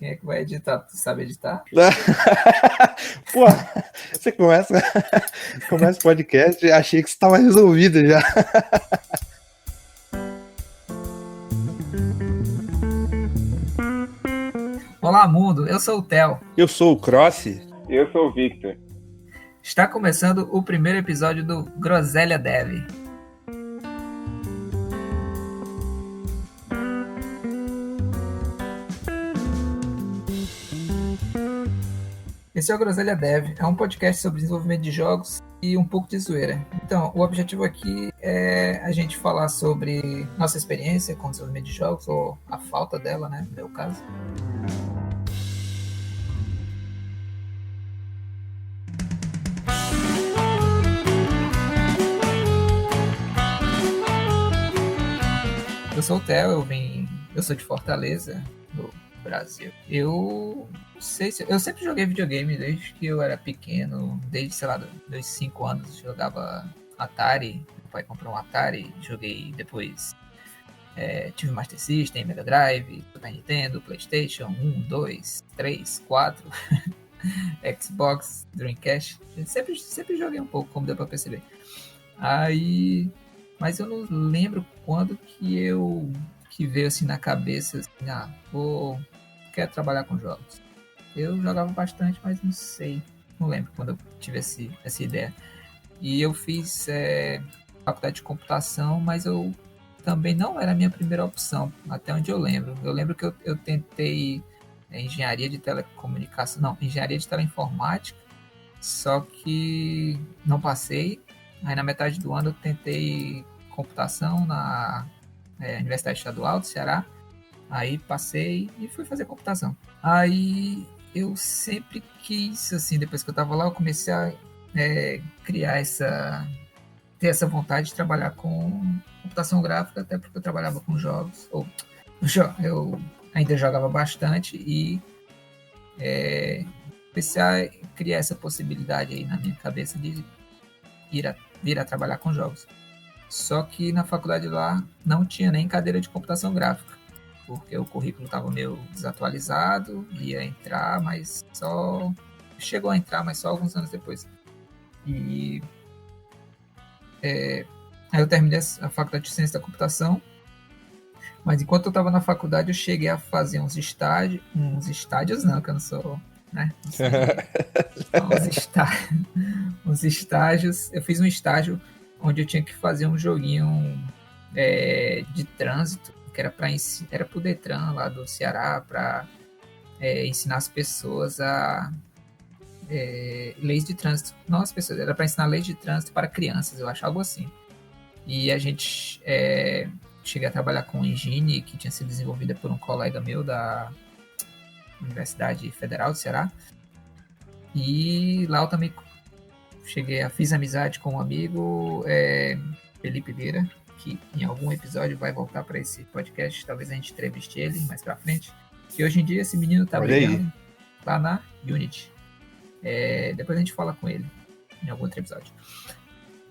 Quem é que vai editar? Tu sabe editar? Pô, você começa o podcast, achei que você estava resolvido já. Olá, mundo! Eu sou o Theo. Eu sou o Cross. Eu sou o Victor. Está começando o primeiro episódio do Groselha Dev. Esse é o Groselha Dev, é um podcast sobre desenvolvimento de jogos e um pouco de zoeira. Então, o objetivo aqui é a gente falar sobre nossa experiência com desenvolvimento de jogos, ou a falta dela, né, no meu caso. Eu sou o Theo, eu sou de Fortaleza, no Brasil. Eu sempre joguei videogame desde que eu era pequeno, desde, sei lá, dos 5 anos, jogava Atari. Meu pai comprou um Atari, joguei depois. Tive Master System, Mega Drive, Super Nintendo, PlayStation 1, 2, 3, 4, Xbox, Dreamcast. Sempre joguei um pouco, como deu pra perceber. Mas eu não lembro quando que veio assim na cabeça, assim, quero trabalhar com jogos. Eu jogava bastante, mas não lembro quando eu tive essa ideia. E eu fiz faculdade de computação, mas eu também não era a minha primeira opção, até onde eu lembro. Eu lembro que eu tentei engenharia de telecomunicação, não, engenharia de teleinformática, só que não passei. Aí na metade do ano eu tentei computação na Universidade Estadual do Ceará. Aí passei e fui fazer computação. Aí eu sempre quis, assim, depois que eu tava lá, eu comecei a ter essa vontade de trabalhar com computação gráfica, até porque eu trabalhava com jogos, eu ainda jogava bastante e comecei a criar essa possibilidade aí na minha cabeça de vir a trabalhar com jogos. Só que na faculdade lá não tinha nem cadeira de computação gráfica, porque o currículo estava meio desatualizado, ia entrar, mas só... Chegou a entrar, mas só alguns anos depois. E aí eu terminei a faculdade de ciência da computação, mas enquanto eu estava na faculdade eu cheguei a fazer uns estágios não, que eu não sou... Né? Não sei, uns estágios. Eu fiz um estágio onde eu tinha que fazer um joguinho de trânsito, que era pro Detran lá do Ceará, para ensinar as pessoas a leis de trânsito. Não as pessoas, era para ensinar leis de trânsito para crianças, eu acho, algo assim. E a gente cheguei a trabalhar com Engine, que tinha sido desenvolvida por um colega meu da Universidade Federal do Ceará. E lá eu também fiz amizade com um amigo, Felipe Lira, que em algum episódio vai voltar para esse podcast, talvez a gente entreviste ele mais pra frente. E hoje em dia esse menino tá brigando lá na Unity. Depois a gente fala com ele em algum outro episódio.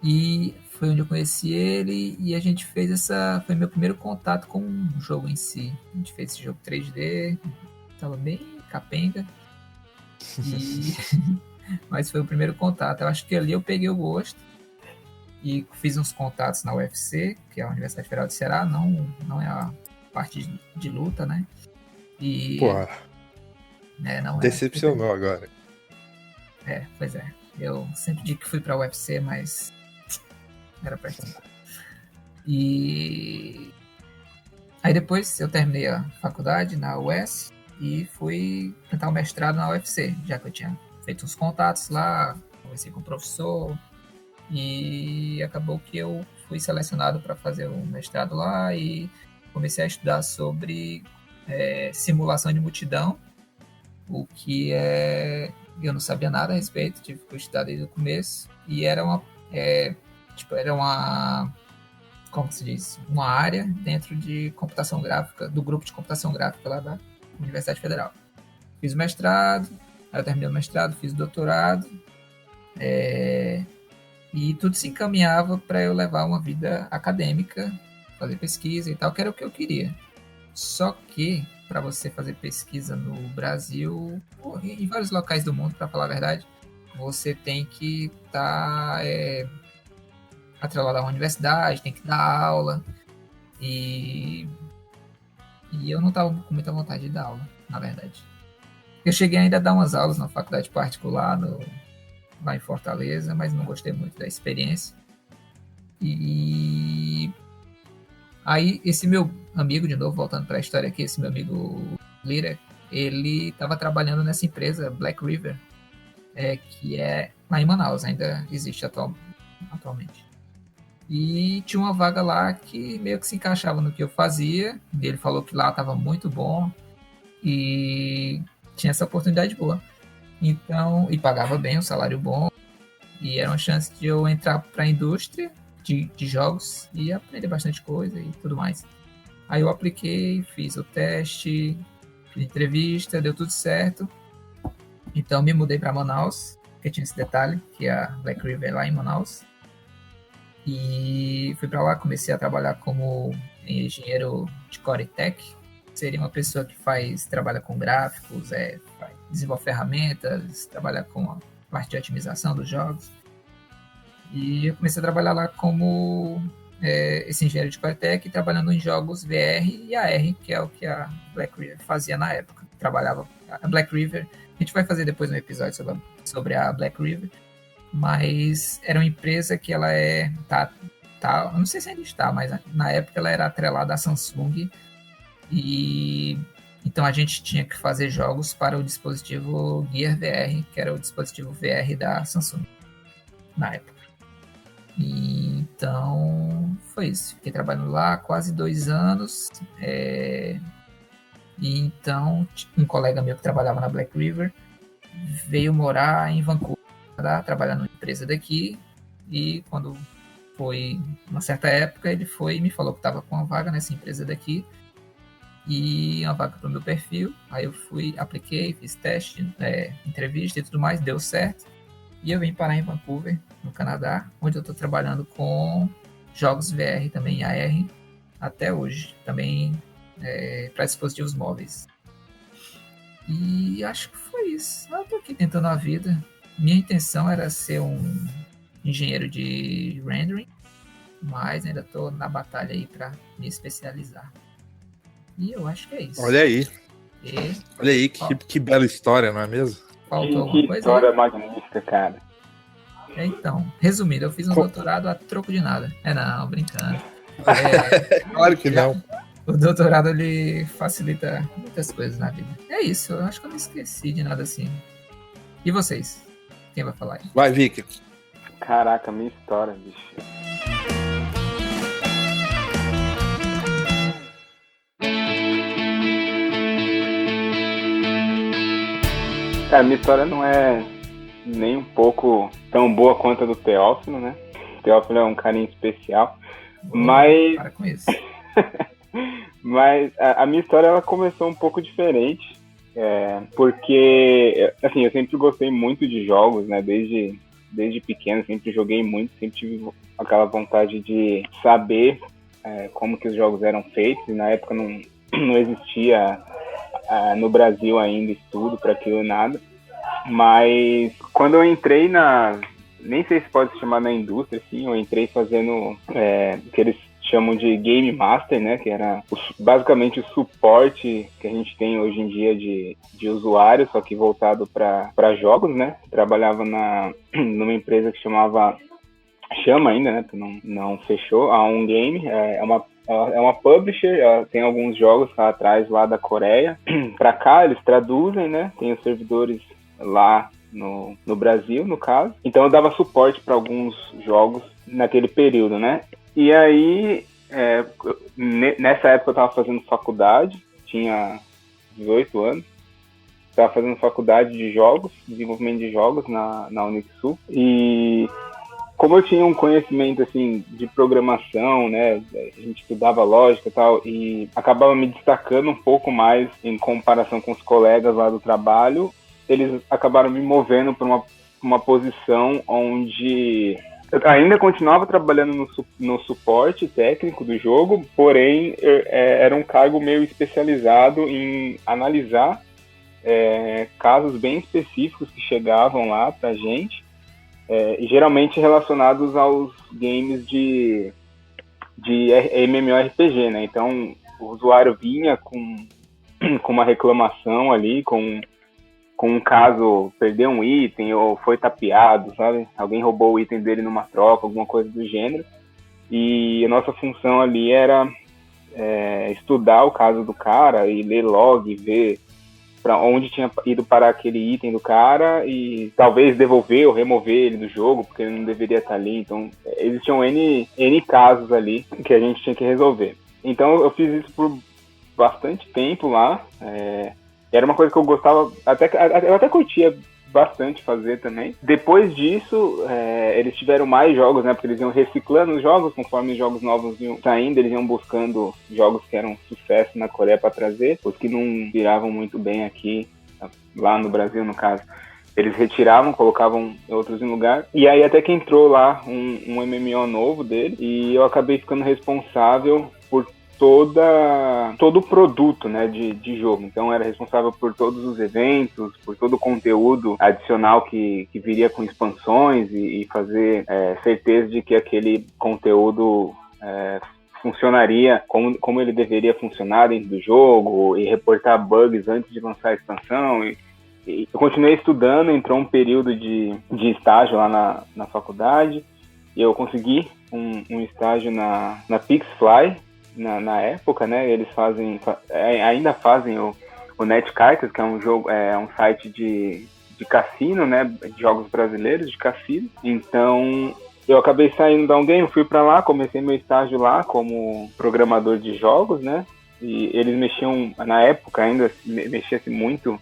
E foi onde eu conheci ele e a gente fez foi meu primeiro contato com o jogo em si. A gente fez esse jogo 3D, tava bem capenga. Mas foi o primeiro contato. Eu acho que ali eu peguei o gosto e fiz uns contatos na UFC, que é a Universidade Federal do Ceará, não é a parte de luta, né? E Pô, não decepcionou agora. Pois é. Eu sempre digo que fui pra UFC, mas era pra estudar. E aí depois eu terminei a faculdade na UES e fui tentar o mestrado na UFC, já que eu tinha feito uns contatos lá, conversei com o professor e acabou que eu fui selecionado para fazer um mestrado lá e comecei a estudar sobre simulação de multidão, o que eu não sabia nada a respeito, tive que estudar desde o começo e era uma como se diz, uma área dentro de computação gráfica, do grupo de computação gráfica lá da Universidade Federal. Fiz o mestrado, aí eu terminei o mestrado, fiz o doutorado, e tudo se encaminhava para eu levar uma vida acadêmica, fazer pesquisa e tal, que era o que eu queria. Só que, para você fazer pesquisa no Brasil, ou em vários locais do mundo, para falar a verdade, você tem que estar atrelado a uma universidade, tem que dar aula, e eu não estava com muita vontade de dar aula, na verdade. Eu cheguei ainda a dar umas aulas na faculdade particular, lá em Fortaleza, mas não gostei muito da experiência. E aí, esse meu amigo, de novo, voltando para a história aqui, esse meu amigo Lira, ele estava trabalhando nessa empresa, Black River, que é lá em Manaus, ainda existe atualmente. E tinha uma vaga lá que meio que se encaixava no que eu fazia. Ele falou que lá estava muito bom e tinha essa oportunidade boa. Então, e pagava bem, um salário bom, e era uma chance de eu entrar para a indústria de jogos e aprender bastante coisa e tudo mais. Aí eu apliquei, fiz o teste, fiz entrevista, deu tudo certo. Então me mudei para Manaus, porque tinha esse detalhe, que a Black River é lá em Manaus. E fui para lá, comecei a trabalhar como engenheiro de Core Tech. Seria uma pessoa que trabalha com gráficos, desenvolve ferramentas, trabalha com a parte de otimização dos jogos. E eu comecei a trabalhar lá como esse engenheiro de Core Tech, trabalhando em jogos VR e AR, que é o que a Black River fazia na época. Trabalhava a Black River, a gente vai fazer depois um episódio sobre a Black River, mas era uma empresa que ela eu não sei se ainda está, mas na época ela era atrelada à Samsung, e então a gente tinha que fazer jogos para o dispositivo Gear VR, que era o dispositivo VR da Samsung na época. E então foi isso, fiquei trabalhando lá quase 2 anos, e então um colega meu que trabalhava na Black River veio morar em Vancouver, trabalhar numa empresa daqui, e quando foi uma certa época ele foi e me falou que estava com uma vaga nessa empresa daqui, e uma vaga para o meu perfil. Aí eu fui, apliquei, fiz teste, entrevista e tudo mais, deu certo, e eu vim parar em Vancouver, no Canadá, onde eu estou trabalhando com jogos VR também, AR, até hoje, também para dispositivos móveis. E acho que foi isso. Eu estou aqui tentando a vida. Minha intenção era ser um engenheiro de rendering, mas ainda estou na batalha aí para me especializar. E eu acho que é isso. Olha aí. Olha aí, que bela história, não é mesmo? Faltou alguma coisa? História magnífica, cara. Então, resumindo, eu fiz um doutorado a troco de nada. Não, brincando. Claro que não. O doutorado, ele facilita muitas coisas na vida. É isso, eu acho que eu não esqueci de nada assim. E vocês? Quem vai falar aí? Vai, Vicky. Caraca, minha história, bicho. Cara, minha história não é nem um pouco tão boa quanto a do Teófilo, né? O Teófilo é um carinho especial. Mas... Para com isso. Mas a minha história, ela começou um pouco diferente. Porque, assim, eu sempre gostei muito de jogos, né? Desde pequeno, sempre joguei muito. Sempre tive aquela vontade de saber como que os jogos eram feitos. E na época não existia... no Brasil ainda estudo para aquilo, nada. Mas quando eu entrei nem sei se pode se chamar na indústria, assim, eu entrei fazendo o que eles chamam de Game Master, né, que era basicamente o suporte que a gente tem hoje em dia de usuário, só que voltado para jogos, né. Trabalhava numa empresa que chama ainda, né, não fechou, a On Game, é uma publisher, ela tem alguns jogos que ela traz lá da Coreia para cá, eles traduzem, né? Tem os servidores lá no Brasil, no caso. Então eu dava suporte para alguns jogos naquele período, né? E aí, nessa época eu estava fazendo faculdade, tinha 18 anos. Estava fazendo faculdade de jogos, desenvolvimento de jogos na Unixul. E... como eu tinha um conhecimento, assim, de programação, né, a gente estudava lógica e tal, e acabava me destacando um pouco mais em comparação com os colegas lá do trabalho, eles acabaram me movendo para uma posição onde Eu ainda continuava trabalhando no suporte técnico do jogo, porém era um cargo meio especializado em analisar casos bem específicos que chegavam lá pra gente, e geralmente relacionados aos games de MMORPG, né? Então o usuário vinha com uma reclamação ali, com um caso, perdeu um item ou foi tapeado, sabe? Alguém roubou o item dele numa troca, alguma coisa do gênero. E a nossa função ali era estudar o caso do cara e ler log, ver para onde tinha ido parar aquele item do cara e talvez devolver ou remover ele do jogo, porque ele não deveria estar ali. Então, existiam N casos ali que a gente tinha que resolver. Então, eu fiz isso por bastante tempo lá. Era uma coisa que eu gostava, eu até curtia bastante fazer também. Depois disso, eles tiveram mais jogos, né? Porque eles iam reciclando os jogos, conforme os jogos novos iam saindo, eles iam buscando jogos que eram sucesso na Coreia para trazer, os que não viravam muito bem aqui, lá no Brasil, no caso. Eles retiravam, colocavam outros em lugar. E aí até que entrou lá um MMO novo dele, e eu acabei ficando responsável por todo o produto, né, de jogo. Então era responsável por todos os eventos, por todo o conteúdo adicional que viria com expansões e fazer certeza de que aquele conteúdo funcionaria como ele deveria funcionar dentro do jogo e reportar bugs antes de lançar a expansão. E eu continuei estudando, entrou um período de estágio lá na faculdade e eu consegui um estágio na Pixfly, na época, né? Eles ainda fazem o NetCartas, que é um jogo, um site de cassino, né? De jogos brasileiros de cassino. Então eu acabei saindo da Game, fui para lá, comecei meu estágio lá como programador de jogos, né? E eles mexiam, na época ainda mexia-se muito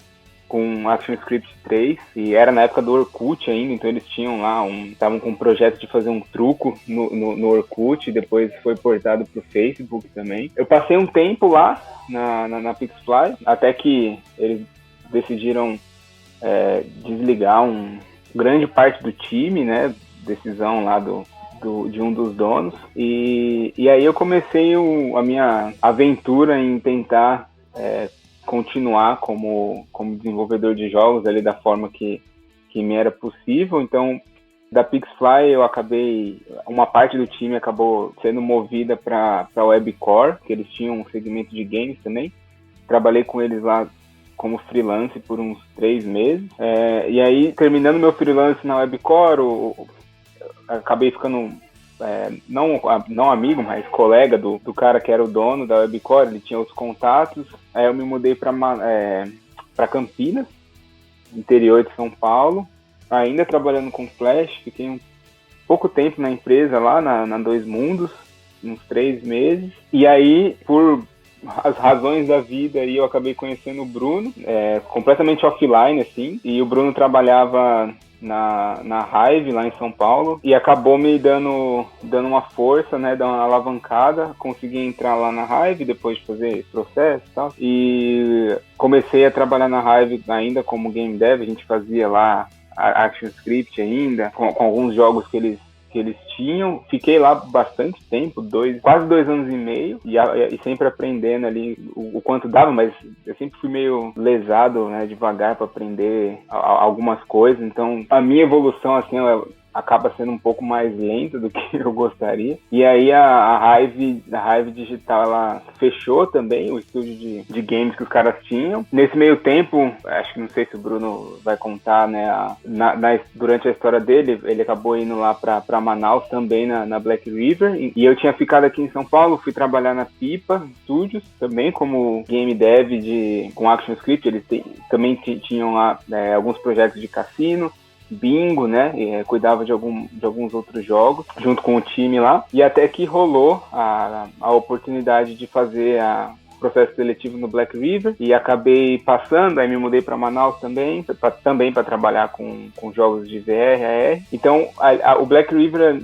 com ActionScript 3, e era na época do Orkut ainda, então eles tinham lá estavam com um projeto de fazer um truco no Orkut, depois foi portado pro Facebook também. Eu passei um tempo lá na Pixfly, até que eles decidiram desligar grande parte do time, né, decisão lá de um dos donos, e aí eu comecei a minha aventura em tentar continuar como desenvolvedor de jogos ali da forma que me era possível. Então, da Pixfly uma parte do time acabou sendo movida para a Webcore, que eles tinham um segmento de games também. Trabalhei com eles lá como freelance por uns 3 meses. E aí, terminando meu freelance na Webcore, acabei ficando não amigo, mas colega do cara que era o dono da Webcore. Ele tinha outros contatos. Aí eu me mudei para Campinas, interior de São Paulo, ainda trabalhando com Flash. Fiquei pouco tempo na empresa lá, na Dois Mundos, uns 3 meses. E aí, por as razões da vida, aí eu acabei conhecendo o Bruno, completamente offline, assim. E o Bruno trabalhava na Hive, lá em São Paulo, e acabou me dando uma força, né, dando uma alavancada. Consegui entrar lá na Hive depois de fazer esse processo e tal, e comecei a trabalhar na Hive ainda como game dev. A gente fazia lá a ActionScript ainda, com alguns jogos que eles tinham. Fiquei lá bastante tempo, quase 2 anos e meio, e sempre aprendendo ali o quanto dava, mas eu sempre fui meio lesado, né, devagar para aprender algumas coisas. Então a minha evolução, assim, ela acaba sendo um pouco mais lenta do que eu gostaria. E aí a Hive Digital, ela fechou também o estúdio de games que os caras tinham. Nesse meio tempo, acho que não sei se o Bruno vai contar, né, durante a história dele, ele acabou indo lá para Manaus também, na Black River, e eu tinha ficado aqui em São Paulo. Fui trabalhar na Pipa Studios também como game dev com ActionScript. Eles também tinham lá alguns projetos de cassino, bingo, né? Cuidava de alguns outros jogos junto com o time lá, e até que rolou a oportunidade de fazer processo seletivo no Black River, e acabei passando. Aí me mudei para Manaus também para trabalhar com jogos de VR, AR. Então o Black River,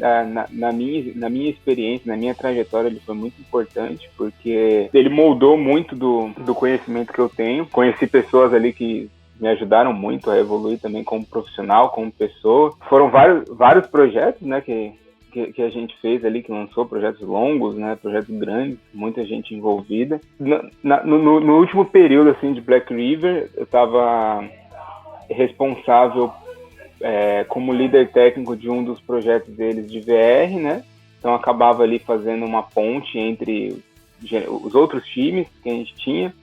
na minha experiência, na minha trajetória, ele foi muito importante, porque ele moldou muito do conhecimento que eu tenho. Conheci pessoas ali que me ajudaram muito a evoluir também como profissional, como pessoa. Foram vários projetos, né, que a gente fez ali, que lançou, projetos longos, né, projetos grandes, muita gente envolvida. No último período, assim, de Black River, eu estava responsável como líder técnico de um dos projetos deles de VR, né, então acabava ali fazendo uma ponte entre os outros times que a gente tinha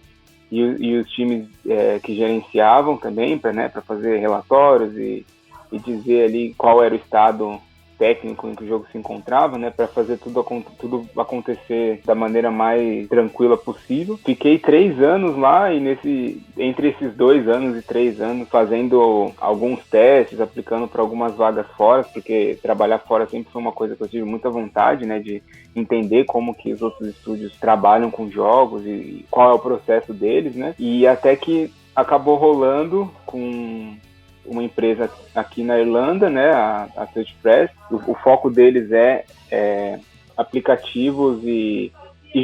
e os times que gerenciavam também, para fazer relatórios e dizer ali qual era o estado técnico em que o jogo se encontrava, né, para fazer tudo acontecer da maneira mais tranquila possível. Fiquei 3 anos lá e entre esses 2 anos e 3 anos fazendo alguns testes, aplicando para algumas vagas fora, porque trabalhar fora sempre foi uma coisa que eu tive muita vontade, né, de entender como que os outros estúdios trabalham com jogos e qual é o processo deles, né, e até que acabou rolando com uma empresa aqui na Irlanda, né, a Touch Press. O foco deles é aplicativos e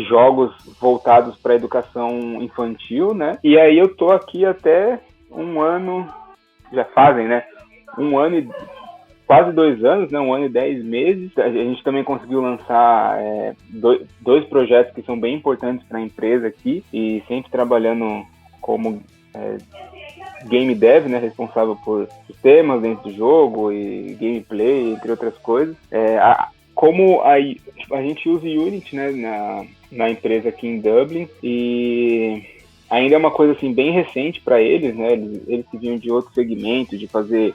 jogos voltados para a educação infantil, né? E aí eu tô aqui até 1 ano, já fazem, né? 1 ano e quase 2 anos, né? 1 ano e 10 meses. A gente também conseguiu lançar 2 projetos que são bem importantes para a empresa aqui e sempre trabalhando como game dev, né, responsável por sistemas dentro do jogo e gameplay, entre outras coisas. Como a gente usa Unity, né, na empresa aqui em Dublin, e ainda é uma coisa assim bem recente para eles, né, eles que vinham de outro segmento, de fazer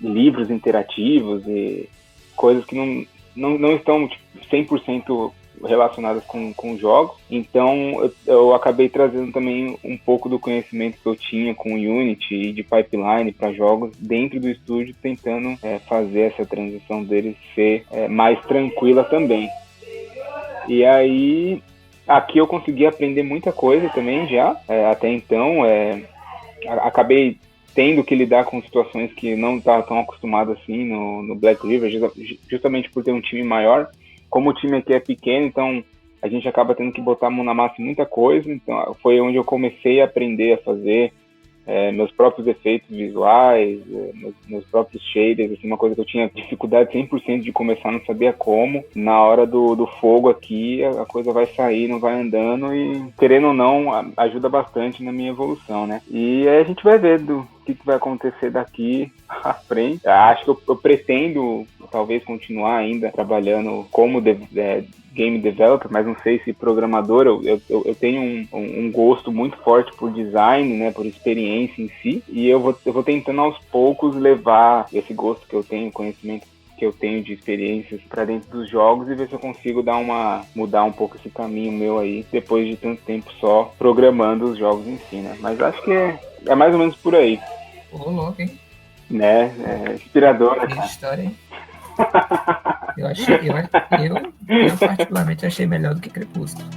livros interativos e coisas que não estão tipo, 100% relacionadas com jogos. Então eu acabei trazendo também um pouco do conhecimento que eu tinha com Unity e de pipeline para jogos dentro do estúdio, tentando fazer essa transição deles ser mais tranquila também. E aí aqui eu consegui aprender muita coisa também já, até então acabei tendo que lidar com situações que não estava tão acostumado assim no Black River, justamente por ter um time maior. Como o time aqui é pequeno, então a gente acaba tendo que botar a mão na massa em muita coisa. Então foi onde eu comecei a aprender a fazer meus próprios efeitos visuais, meus próprios shaders, assim, uma coisa que eu tinha dificuldade 100% de começar, não sabia como. Na hora do fogo aqui, a coisa vai sair, não vai andando e, querendo ou não, ajuda bastante na minha evolução, né? E aí a gente vai ver o que vai acontecer daqui à frente. Acho que eu pretendo, talvez, continuar ainda trabalhando como game developer, mas não sei se programador. Eu tenho um gosto muito forte por design, né, por experiência em si, e eu vou tentando aos poucos levar esse gosto que eu tenho, conhecimento que eu tenho de experiências para dentro dos jogos e ver se eu consigo mudar um pouco esse caminho meu aí, depois de tanto tempo só programando os jogos em si, né? Mas acho que é mais ou menos por aí. Ô, louco, hein? Né? Inspiradora, Que cara. história, hein? Eu particularmente achei melhor do que Crepúsculo.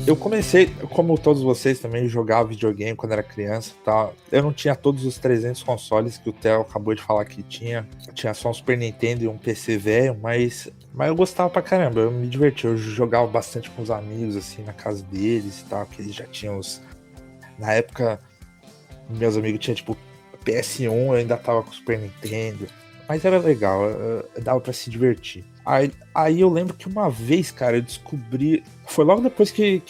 Eu comecei, como todos vocês também, jogar videogame quando era criança e tal. Eu não tinha todos os 300 consoles que o Theo acabou de falar que tinha. Tinha só um Super Nintendo e um PC velho, mas eu gostava pra caramba, eu me divertia. Eu jogava bastante com os amigos, assim, na casa deles e tal, que eles já tinham os... Na época, meus amigos tinham, tipo, PS1, eu ainda tava com o Super Nintendo. Mas era legal, dava pra se divertir. Aí eu lembro que uma vez, cara, eu descobri... Foi logo depois que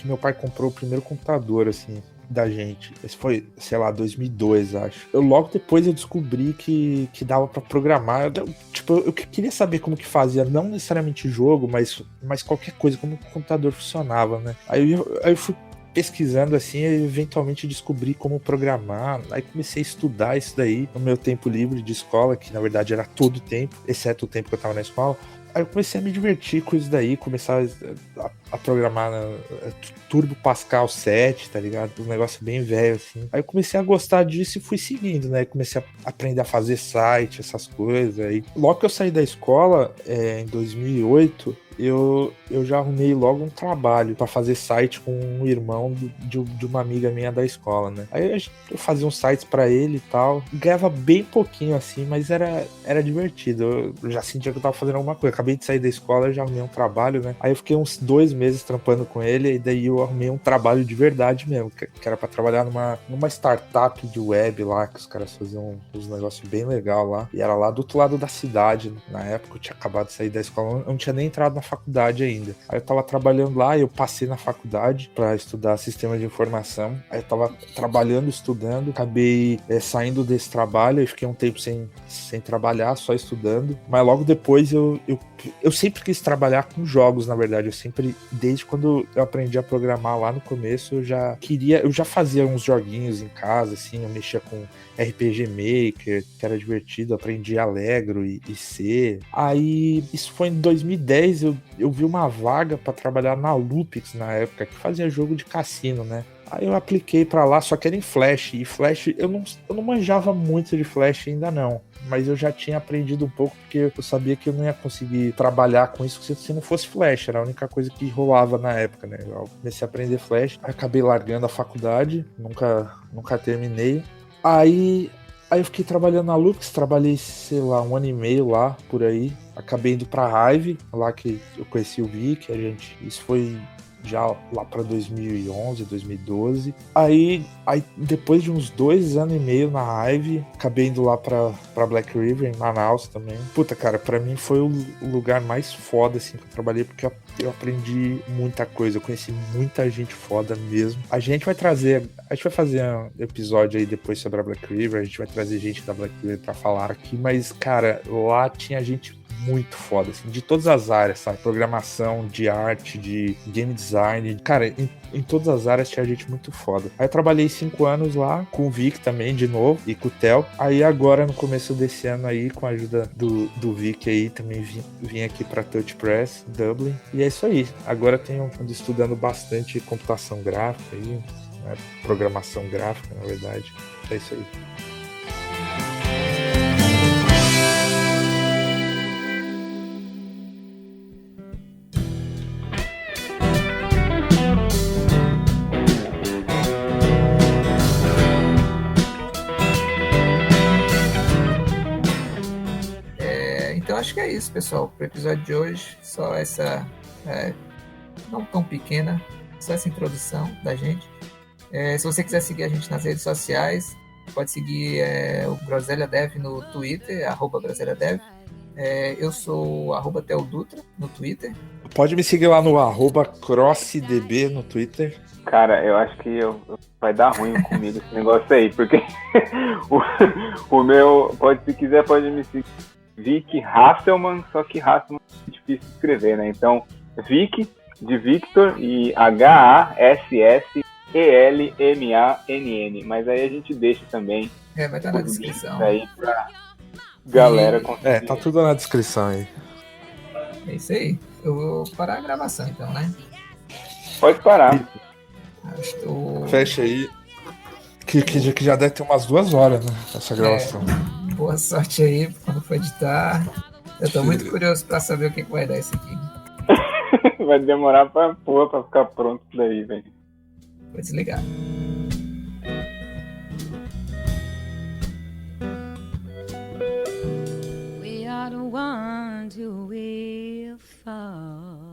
meu pai comprou o primeiro computador, assim, da gente. Esse foi, sei lá, 2002, acho. Logo depois eu descobri que dava pra programar. Eu queria saber como que fazia, não necessariamente jogo, mas qualquer coisa, como o computador funcionava, né? Aí eu fui pesquisando assim, e eventualmente descobri como programar. Aí comecei a estudar isso daí no meu tempo livre de escola, que na verdade era todo o tempo, exceto o tempo que eu tava na escola. Aí eu comecei a me divertir com isso daí, começar a a programar Turbo Pascal 7, tá ligado? Um negócio bem velho, assim. Aí eu comecei a gostar disso e fui seguindo, né? Comecei a aprender a fazer site, essas coisas. Aí, logo que eu saí da escola, em 2008, eu já arrumei logo um trabalho pra fazer site com um irmão de uma amiga minha da escola, né? Aí eu fazia uns sites pra ele e tal. Ganhava bem pouquinho assim, mas era divertido. Eu já sentia que eu tava fazendo alguma coisa. Acabei de sair da escola, eu já arrumei um trabalho, né? Aí eu fiquei uns 2 meses trampando com ele, e daí eu arrumei um trabalho de verdade mesmo, que era pra trabalhar numa startup de web lá, que os caras faziam uns negócios bem legal lá. E era lá do outro lado da cidade. Na época eu tinha acabado de sair da escola, eu não tinha nem entrado na faculdade ainda. Aí eu tava trabalhando lá, eu passei na faculdade pra estudar sistema de informação. Aí eu tava trabalhando, estudando, acabei saindo desse trabalho, e fiquei um tempo sem trabalhar, só estudando. Mas logo depois eu sempre quis trabalhar com jogos, na verdade. Eu sempre, desde quando eu aprendi a programar lá no começo, eu já fazia uns joguinhos em casa, assim, eu mexia com RPG Maker, que era divertido, aprendi Allegro e C. Aí, isso foi em 2010, eu vi uma vaga pra trabalhar na Lupix na época, que fazia jogo de cassino, né? Aí eu apliquei pra lá, só que era em Flash, e Flash, eu não manjava muito de Flash ainda não, mas eu já tinha aprendido um pouco, porque eu sabia que eu não ia conseguir trabalhar com isso se não fosse Flash, era a única coisa que rolava na época, né? Eu comecei a aprender Flash, acabei largando a faculdade, nunca terminei. Aí eu fiquei trabalhando na Lux, trabalhei, sei lá, 1 ano e meio lá, por aí. Acabei indo pra Hive, lá que eu conheci o Vic, isso foi já lá pra 2011, 2012. Aí depois de uns 2 anos e meio na Hive, acabei indo lá pra Black River, em Manaus também. Puta, cara, pra mim foi o lugar mais foda, assim, que eu trabalhei, porque eu aprendi muita coisa, eu conheci muita gente foda mesmo. A gente vai fazer um episódio aí depois sobre a Black River, a gente vai trazer gente da Black River pra falar aqui, mas, cara, lá tinha gente muito foda, assim, de todas as áreas, sabe? Programação, de arte, de game design. Cara, em todas as áreas tinha gente muito foda. Aí eu trabalhei 5 anos lá, com o Vic também, de novo, e com o Theo. Aí agora, no começo desse ano aí, com a ajuda do Vic aí, também vim aqui pra Touch Press, Dublin. E é isso aí. Agora ando estudando bastante computação gráfica aí, né? Programação gráfica, na verdade. É isso aí. Então acho que é isso, pessoal, pro episódio de hoje. Só essa, não tão pequena, só essa introdução da gente. Se você quiser seguir a gente nas redes sociais, pode seguir o Groselha Dev no Twitter, @GroselhaDev. Eu sou @TeoDutra no Twitter. Pode me seguir lá no @CrossDB no Twitter. Cara, eu acho que vai dar ruim comigo esse negócio aí, porque o meu, se quiser, pode me seguir. Vic Hasselmann, só que Hasselmann é difícil de escrever, né? Então, Vic de Victor e HASSELMANN. Mas aí a gente deixa também. Vai estar na descrição. Aí pra galera conseguir. Tá tudo na descrição aí. É isso aí. Eu vou parar a gravação então, né? Pode parar. Fecha aí. Que já deve ter umas 2 horas, né? Essa gravação. Boa sorte aí quando for editar. Eu tô muito curioso pra saber o que vai dar isso aqui. Vai demorar pra ficar pronto isso daí, velho. Vou desligar. We are the ones who will fall.